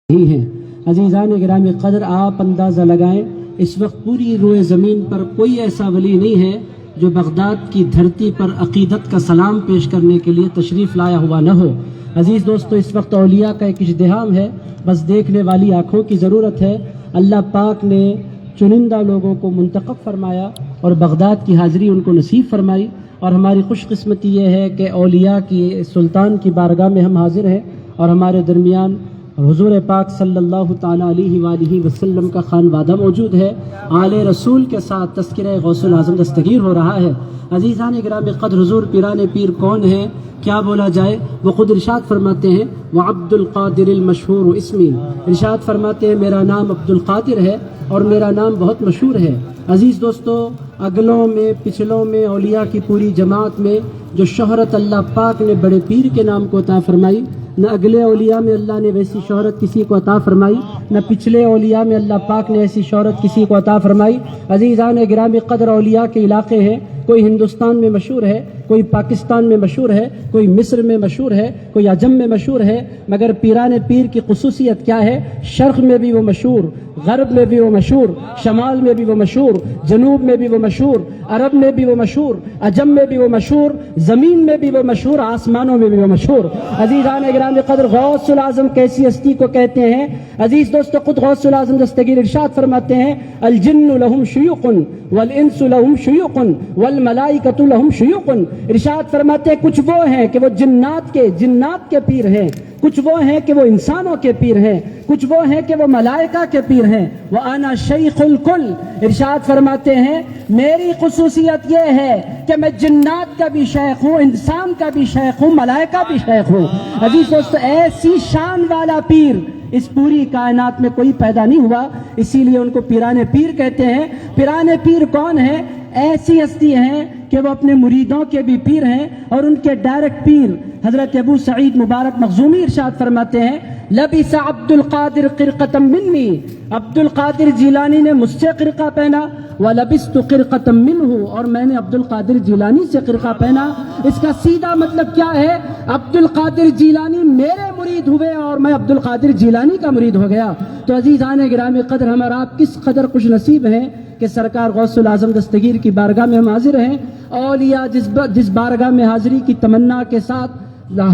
ہی ہیں۔ عزیزان گرامی قدر، آپ اندازہ لگائیں اس وقت پوری روئے زمین پر کوئی ایسا ولی نہیں ہے جو بغداد کی دھرتی پر عقیدت کا سلام پیش کرنے کے لیے تشریف لایا ہوا نہ ہو۔ عزیز دوستو، اس وقت اولیاء کا ایک اجتہام ہے، بس دیکھنے والی آنکھوں کی ضرورت ہے۔ اللہ پاک نے چنندہ لوگوں کو منتخب فرمایا اور بغداد کی حاضری ان کو نصیب فرمائی، اور ہماری خوش قسمتی یہ ہے کہ اولیاء کی سلطان کی بارگاہ میں ہم حاضر ہیں اور ہمارے درمیان حضور پاک صلی اللہ تعالیٰ علیہ وآلہ وسلم کا خانوادہ موجود ہے۔ آل رسول کے ساتھ تذکرہ غوث الاعظم دستگیر ہو رہا ہے۔ عزیزان گرامی قدر، حضور پیران پیر کون ہیں، کیا بولا جائے؟ وہ خود ارشاد فرماتے ہیں وعبد القادر المشہور اسمی، ارشاد فرماتے ہیں میرا نام عبد القادر ہے اور میرا نام بہت مشہور ہے۔ عزیز دوستو، اگلوں میں پچھلوں میں اولیاء کی پوری جماعت میں جو شہرت اللہ پاک نے بڑے پیر کے نام کو عطا فرمائی، نہ اگلے اولیاء میں اللہ نے ویسی شہرت کسی کو عطا فرمائی، نہ پچھلے اولیاء میں اللہ پاک نے ایسی شہرت کسی کو عطا فرمائی۔ عزیزان گرامی قدر، اولیاء کے علاقے ہیں، کوئی ہندوستان میں مشہور ہے، کوئی پاکستان میں مشہور ہے، کوئی مصر میں مشہور ہے، کوئی عجم میں مشہور ہے، مگر پیران پیر کی خصوصیت کیا ہے؟ شرق میں بھی وہ مشہور، غرب میں بھی وہ مشہور، شمال میں بھی وہ مشہور، جنوب میں بھی وہ مشہور، عرب میں بھی وہ مشہور، عجم میں بھی وہ مشہور، زمین میں بھی وہ مشہور، آسمانوں میں بھی وہ مشہور۔ عزیزان گرامی قدر، غوث الاعظم کیسی ہستی کو کہتے ہیں؟ عزیز دوستو، خود غوث الاعظم دستگیر ارشاد فرماتے ہیں الجن لہم شیوخ والانس لہم شیوخ والملائکۃ لہم شیوخ۔ ارشاد فرماتے ہیں کچھ وہ ہیں کہ وہ جنات کے پیر ہیں، کچھ وہ ہیں کہ وہ انسانوں کے پیر ہیں، کچھ وہ ہیں کہ وہ ملائکہ کے پیر ہیں۔ وَأَنَا شَيْخُ الْكُلِّ، ارشاد فرماتے ہیں میری خصوصیت یہ ہے کہ میں جنات کا بھی شیخ ہوں، انسان کا بھی شیخ ہوں، ملائکہ بھی شیخ ہوں۔ عزیز دوستو، ایسی شان والا پیر اس پوری کائنات میں کوئی پیدا نہیں ہوا، اسی لیے ان کو پیران پیر کہتے ہیں۔ پیران پیر کون ہیں؟ ایسی ہستی ہیں کہ وہ اپنے مریدوں کے بھی پیر ہیں اور ان کے ڈائریکٹ پیر حضرت ابو سعید مبارک مخزومی ارشاد فرماتے ہیں لبس عبد القادر قرقة منی، عبد القادر جیلانی نے مجھ سے قرقہ پہنا، وَلَبِسْتُ قِرْقَةً مِّنْهُ، اور میں نے عبد القادر جیلانی سے قرقہ پہنا۔ اس کا سیدھا مطلب کیا ہے؟ عبد القادر جیلانی میرے مرید ہوئے اور میں عبد القادر جیلانی کا مرید ہو گیا۔ تو عزیزان گرامی قدر، ہم اور آپ کس قدر خوش نصیب ہیں کہ سرکار غوث الاعظم دستگیر کی بارگاہ میں ہم حاضر ہیں۔ اولیاء جس بارگاہ میں حاضری کی تمنا کے ساتھ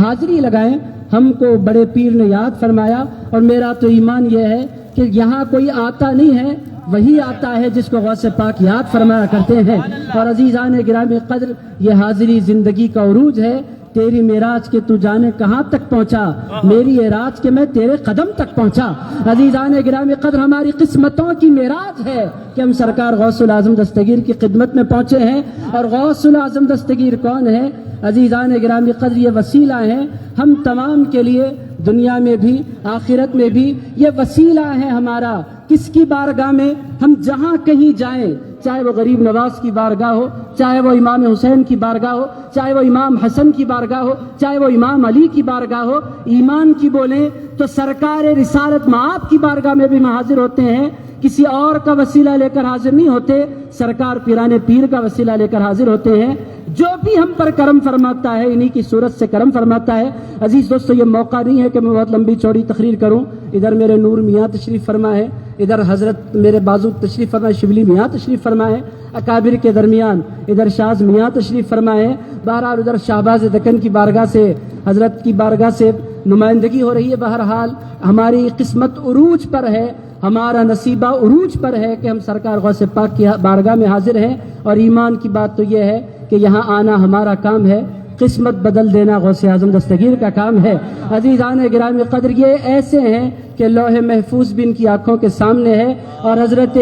حاضری لگائیں، ہم کو بڑے پیر نے یاد فرمایا، اور میرا تو ایمان یہ ہے کہ یہاں کوئی آتا نہیں ہے، وہی آتا ہے جس کو غوث پاک یاد فرمایا کرتے ہیں۔ اور عزیزان گرامی قدر، یہ حاضری زندگی کا عروج ہے۔ تیری معراج کے تو جانے کہاں تک پہنچا، میری معراج کے میں تیرے قدم تک پہنچا۔ عزیزان گرامی قدر، ہماری قسمتوں کی معراج ہے کہ ہم سرکار غوث الاعظم دستگیر کی خدمت میں پہنچے ہیں۔ اور غوث الاعظم دستگیر کون ہے؟ عزیزان گرامی قدر، یہ وسیلہ ہیں ہم تمام کے لیے، دنیا میں بھی آخرت میں بھی یہ وسیلہ ہے ہمارا۔ کس کی بارگاہ میں؟ ہم جہاں کہیں جائیں، چاہے وہ غریب نواز کی بارگاہ ہو، چاہے وہ امام حسین کی بارگاہ ہو، چاہے وہ امام حسن کی بارگاہ ہو، چاہے وہ امام علی کی بارگاہ ہو، ایمان کی بولیں تو سرکار رسالت مآب کی بارگاہ میں بھی ہم حاضر ہوتے ہیں۔ کسی اور کا وسیلہ لے کر حاضر نہیں ہوتے، سرکار پیران پیر کا وسیلہ لے کر حاضر ہوتے ہیں۔ جو بھی ہم پر کرم فرماتا ہے انہی کی صورت سے کرم فرماتا ہے۔ عزیز دوستو، یہ موقع نہیں ہے کہ میں بہت لمبی چوڑی تقریر کروں۔ ادھر میرے نور میاں تشریف فرما ہے، ادھر حضرت میرے بازو تشریف فرما ہے، شبلی میاں تشریف فرما ہے، اکابر کے درمیان ادھر شاز میاں تشریف فرما ہے۔ بہرحال ادھر شہباز دکن کی بارگاہ سے، حضرت کی بارگاہ سے نمائندگی ہو رہی ہے۔ بہرحال ہماری قسمت عروج پر ہے، ہمارا نصیبہ عروج پر ہے کہ ہم سرکار غوث پاک کی بارگاہ میں حاضر ہیں۔ اور ایمان کی بات تو یہ ہے کہ یہاں آنا ہمارا کام ہے، قسمت بدل دینا غوث اعظم دستگیر کا کام ہے۔ عزیزان گرامی قدر، یہ ایسے ہیں کہ لوح محفوظ بھی ان کی آنکھوں کے سامنے ہے۔ اور حضرت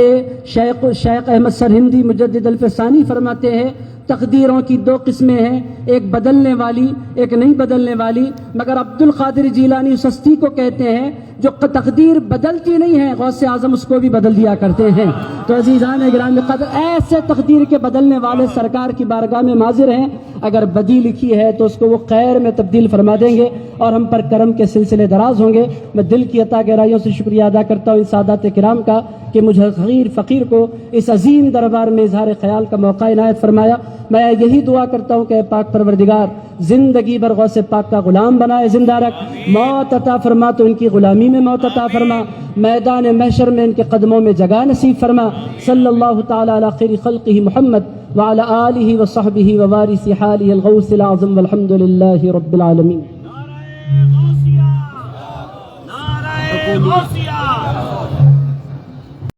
شیخ احمد سرہندی مجدد الفسانی فرماتے ہیں تقدیروں کی دو قسمیں ہیں، ایک بدلنے والی، ایک نہیں بدلنے والی، مگر عبد القادر جیلانی اس ہستی کو کہتے ہیں جو تقدیر بدلتی نہیں ہے، غوث اعظم اس کو بھی بدل دیا کرتے ہیں۔ تو عزیزان گرامی قدر، ایسے تقدیر کے بدلنے والے سرکار کی بارگاہ میں حاضر ہیں۔ اگر بدی لکھی ہے تو اس کو وہ خیر میں تبدیل فرما دیں گے اور ہم پر کرم کے سلسلے دراز ہوں گے۔ میں دل کی عطا گہرائیوں سے شکریہ ادا کرتا ہوں ان سادات کرام کا کہ مجھے صغیر فقیر کو اس عظیم دربار میں اظہار خیال کا موقع عنایت فرمایا۔ میں یہی دعا کرتا ہوں کہ اے پاک پروردگار، زندگی بھر غوث پاک کا غلام بنائے زندہ رکھ، موت عطا فرما تو ان کی غلامی میں موت عطا فرما، میدان محشر میں ان کے قدموں میں جگہ نصیب فرما۔ صلی اللہ تعالی علی خیر خلقہ محمد وعلی آلہ وصحبہ ووارث حالہ الغوث العظم والحمد للہ رب العالمین۔ نعرہ غوثیہ، نعرہ غوثیہ۔